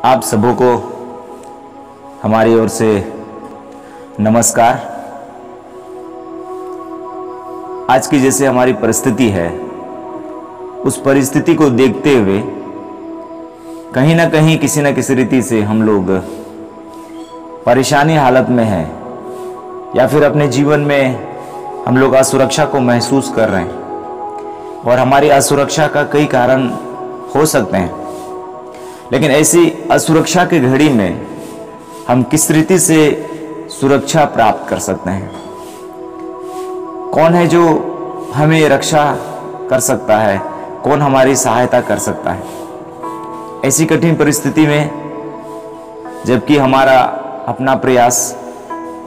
आप सबों को हमारी ओर से नमस्कार। आज की जैसे हमारी परिस्थिति है, उस परिस्थिति को देखते हुए कहीं ना कहीं किसी न किसी रीति से हम लोग परेशानी हालत में हैं, या फिर अपने जीवन में हम लोग असुरक्षा को महसूस कर रहे हैं। और हमारी असुरक्षा का कई कारण हो सकते हैं, लेकिन ऐसी असुरक्षा की घड़ी में हम किस रीति से सुरक्षा प्राप्त कर सकते हैं? कौन है जो हमें रक्षा कर सकता है? कौन हमारी सहायता कर सकता है ऐसी कठिन परिस्थिति में, जबकि हमारा अपना प्रयास,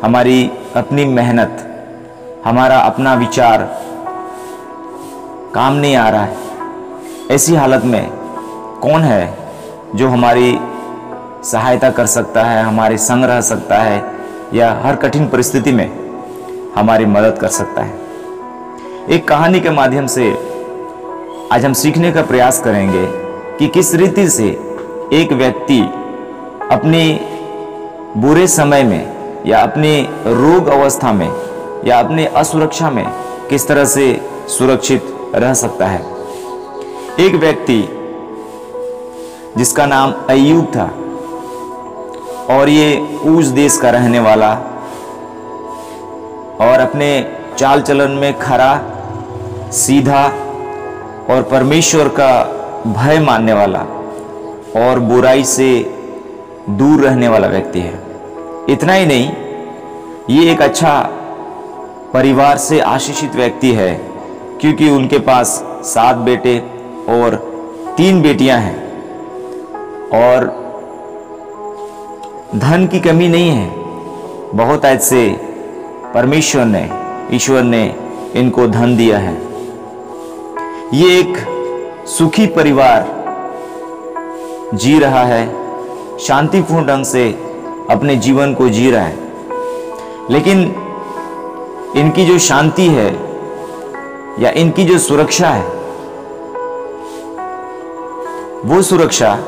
हमारी अपनी मेहनत, हमारा अपना विचार काम नहीं आ रहा है? ऐसी हालत में कौन है जो हमारी सहायता कर सकता है, हमारे संग रह सकता है, या हर कठिन परिस्थिति में हमारी मदद कर सकता है? एक कहानी के माध्यम से आज हम सीखने का प्रयास करेंगे कि किस रीति से एक व्यक्ति अपनी बुरे समय में, या अपनी रोग अवस्था में, या अपनी असुरक्षा में किस तरह से सुरक्षित रह सकता है। एक व्यक्ति जिसका नाम अय्यूब था, और ये ऊज देश का रहने वाला, और अपने चाल चलन में खरा, सीधा और परमेश्वर का भय मानने वाला और बुराई से दूर रहने वाला व्यक्ति है। इतना ही नहीं, ये एक अच्छा परिवार से आशीषित व्यक्ति है, क्योंकि उनके पास 7 बेटे और 3 बेटियां हैं, और धन की कमी नहीं है। बहुत ऐसे ईश्वर ने इनको धन दिया है। ये एक सुखी परिवार जी रहा है, शांतिपूर्ण ढंग से अपने जीवन को जी रहा है। लेकिन इनकी जो शांति है, या इनकी जो सुरक्षा है, वो सुरक्षा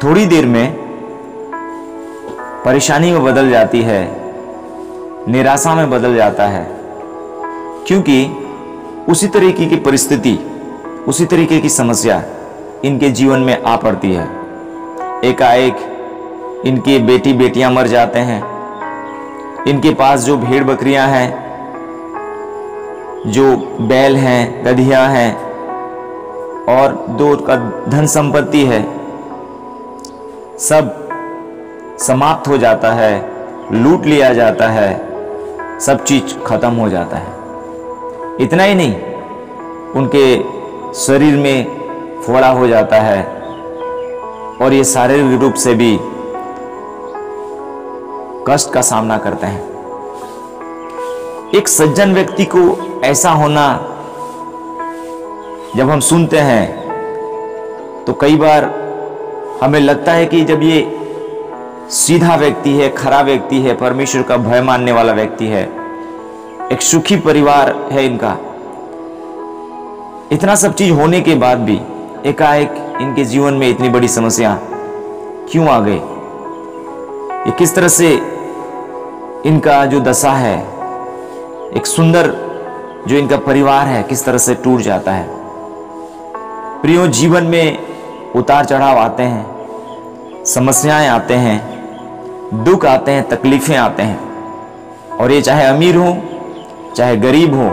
थोड़ी देर में परेशानी में बदल जाती है, निराशा में बदल जाता है, क्योंकि उसी तरीके की परिस्थिति, उसी तरीके की समस्या इनके जीवन में आ पड़ती है। एकाएक इनके बेटियां मर जाते हैं। इनके पास जो भेड़ बकरियां हैं, जो बैल हैं, गधियां हैं, और जो का धन संपत्ति है, सब समाप्त हो जाता है, लूट लिया जाता है, सब चीज खत्म हो जाता है। इतना ही नहीं, उनके शरीर में फोड़ा हो जाता है, और ये शारीरिक रूप से भी कष्ट का सामना करते हैं। एक सज्जन व्यक्ति को ऐसा होना जब हम सुनते हैं, तो कई बार हमें लगता है कि जब ये सीधा व्यक्ति है, खरा व्यक्ति है, परमेश्वर का भय मानने वाला व्यक्ति है, एक सुखी परिवार है इनका, इतना सब चीज होने के बाद भी एकाएक इनके जीवन में इतनी बड़ी समस्या क्यों आ गई? ये किस तरह से इनका जो दशा है, एक सुंदर जो इनका परिवार है, किस तरह से टूट जाता है? प्रियो, जीवन में उतार चढ़ाव आते हैं, समस्याएं आते हैं, दुख आते हैं, तकलीफें आते हैं, और ये चाहे अमीर हो, चाहे गरीब हो,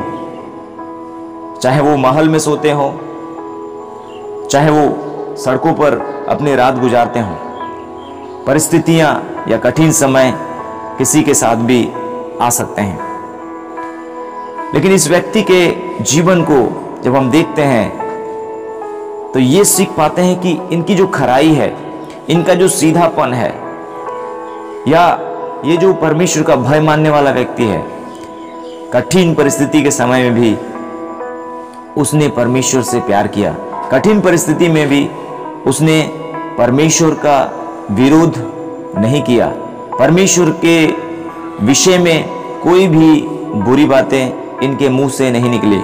चाहे वो महल में सोते हो, चाहे वो सड़कों पर अपनी रात गुजारते हो, परिस्थितियां या कठिन समय किसी के साथ भी आ सकते हैं। लेकिन इस व्यक्ति के जीवन को जब हम देखते हैं, तो ये सीख पाते हैं कि इनकी जो खराई है, इनका जो सीधापन है, या ये जो परमेश्वर का भय मानने वाला व्यक्ति है, कठिन परिस्थिति के समय में भी उसने परमेश्वर से प्यार किया। कठिन परिस्थिति में भी उसने परमेश्वर का विरोध नहीं किया। परमेश्वर के विषय में कोई भी बुरी बातें इनके मुंह से नहीं निकली,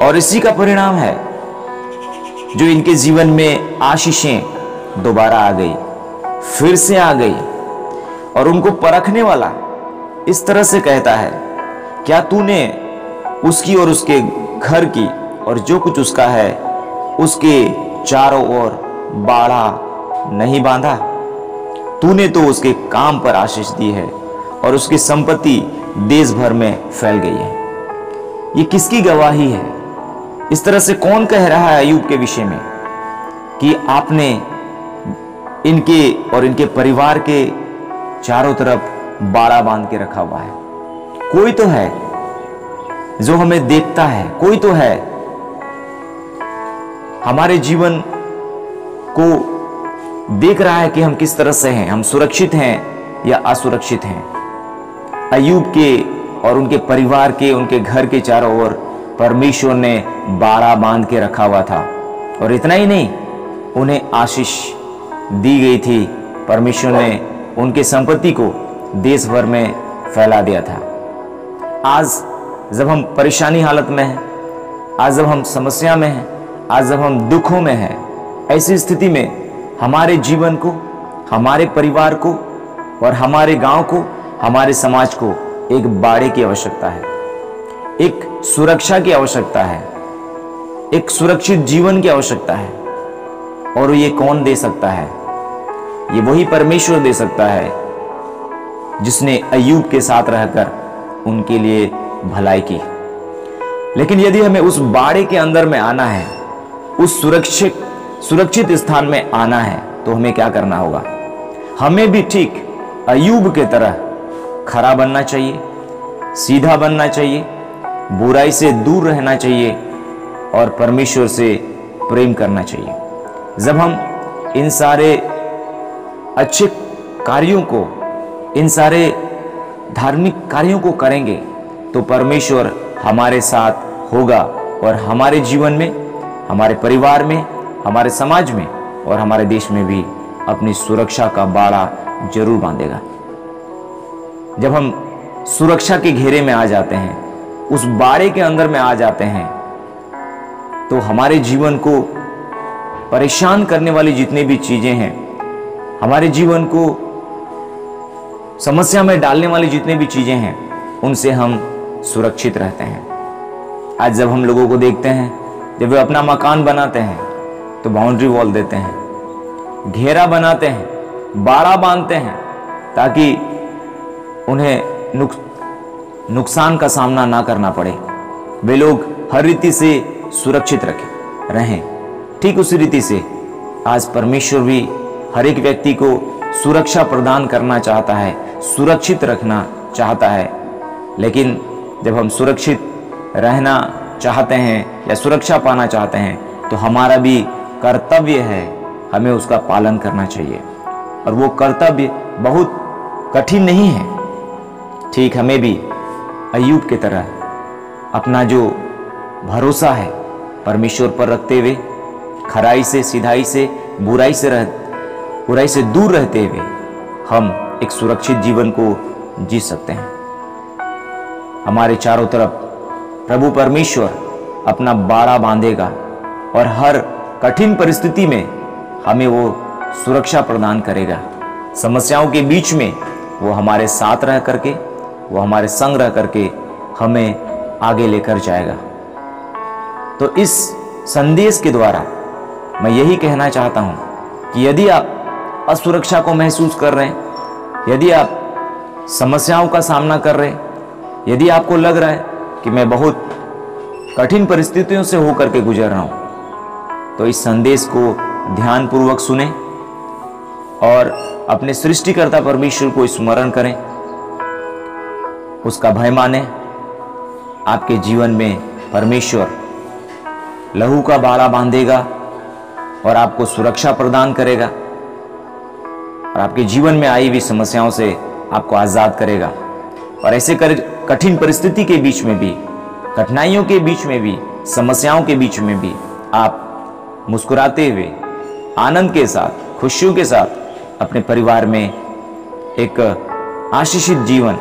और इसी का परिणाम है जो इनके जीवन में आशीषें दोबारा आ गई, फिर से आ गई। और उनको परखने वाला इस तरह से कहता है, क्या तूने उसकी और उसके घर की और जो कुछ उसका है उसके चारों ओर बाड़ा नहीं बांधा? तूने तो उसके काम पर आशीष दी है और उसकी संपत्ति देश भर में फैल गई है। ये किसकी गवाही है? इस तरह से कौन कह रहा है अय्यूब के विषय में कि आपने इनके और इनके परिवार के चारों तरफ बाड़ा बांध के रखा हुआ है? कोई तो है जो हमें देखता है, कोई तो है हमारे जीवन को देख रहा है कि हम किस तरह से हैं, हम सुरक्षित हैं या असुरक्षित हैं। अय्यूब के और उनके परिवार के, उनके घर के चारों ओर परमेश्वर ने बाड़ा बांध के रखा हुआ था। और इतना ही नहीं, उन्हें आशीष दी गई थी। परमेश्वर ने उनके संपत्ति को देश भर में फैला दिया था। आज जब हम परेशानी हालत में हैं, आज जब हम समस्या में हैं, आज जब हम दुखों में हैं, ऐसी स्थिति में हमारे जीवन को, हमारे परिवार को और हमारे गांव को, हमारे समाज को एक बाड़े की आवश्यकता है, एक सुरक्षा की आवश्यकता है, एक सुरक्षित जीवन की आवश्यकता है। और ये कौन दे सकता है? ये वही परमेश्वर दे सकता है जिसने अय्यूब के साथ रहकर उनके लिए भलाई की। लेकिन यदि हमें उस बाड़े के अंदर में आना है, उस सुरक्षित स्थान में आना है, तो हमें क्या करना होगा? हमें भी ठीक अय्यूब के तरह खरा बनना चाहिए, सीधा बनना चाहिए, बुराई से दूर रहना चाहिए और परमेश्वर से प्रेम करना चाहिए। जब हम इन सारे अच्छे कार्यों को, इन सारे धार्मिक कार्यों को करेंगे तो परमेश्वर हमारे साथ होगा और हमारे जीवन में, हमारे परिवार में, हमारे समाज में और हमारे देश में भी अपनी सुरक्षा का बाड़ा जरूर बांधेगा। जब हम सुरक्षा के घेरे में आ जाते हैं, उस बाड़े के अंदर में आ जाते हैं, तो हमारे जीवन को परेशान करने वाली जितनी भी चीजें हैं, हमारे जीवन को समस्या में डालने वाली जितनी भी चीजें हैं, उनसे हम सुरक्षित रहते हैं। आज जब हम लोगों को देखते हैं, जब वे अपना मकान बनाते हैं तो बाउंड्री वॉल देते हैं, घेरा बनाते हैं, बाड़ा बांधते हैं ताकि उन्हें नुकसान का सामना ना करना पड़े। वे लोग हर रीति से सुरक्षित रहें। ठीक उसी रीति से आज परमेश्वर भी हर एक व्यक्ति को सुरक्षा प्रदान करना चाहता है, सुरक्षित रखना चाहता है। लेकिन जब हम सुरक्षित रहना चाहते हैं या सुरक्षा पाना चाहते हैं तो हमारा भी कर्तव्य है, हमें उसका पालन करना चाहिए। और वो कर्तव्य बहुत कठिन नहीं है। ठीक हमें भी अय्यूब की तरह अपना जो भरोसा है परमेश्वर पर रखते हुए, खराई से, सिधाई से, बुराई से दूर रहते हुए हम एक सुरक्षित जीवन को जी सकते हैं। हमारे चारों तरफ प्रभु परमेश्वर अपना बाड़ा बांधेगा और हर कठिन परिस्थिति में हमें वो सुरक्षा प्रदान करेगा। समस्याओं के बीच में वो हमारे साथ रह करके, वो हमारे संग रह करके हमें आगे लेकर जाएगा। तो इस संदेश के द्वारा मैं यही कहना चाहता हूं कि यदि आप असुरक्षा को महसूस कर रहे हैं, यदि आप समस्याओं का सामना कर रहे हैं, यदि आपको लग रहा है कि मैं बहुत कठिन परिस्थितियों से होकर के गुजर रहा हूं, तो इस संदेश को ध्यानपूर्वक सुने और अपने सृष्टिकर्ता परमेश्वर को स्मरण करें, उसका भय माने। आपके जीवन में परमेश्वर लहू का बाड़ा बांधेगा और आपको सुरक्षा प्रदान करेगा और आपके जीवन में आई हुई समस्याओं से आपको आजाद करेगा। और ऐसे कठिन परिस्थिति के बीच में भी, कठिनाइयों के बीच में भी, समस्याओं के बीच में भी आप मुस्कुराते हुए, आनंद के साथ, खुशियों के साथ अपने परिवार में एक आशीषित जीवन,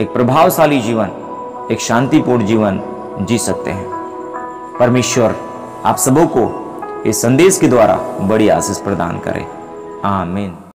एक प्रभावशाली जीवन, एक शांतिपूर्ण जीवन जी सकते हैं। परमेश्वर आप सबों को इस संदेश के द्वारा बड़ी आशीष प्रदान करे। आमीन।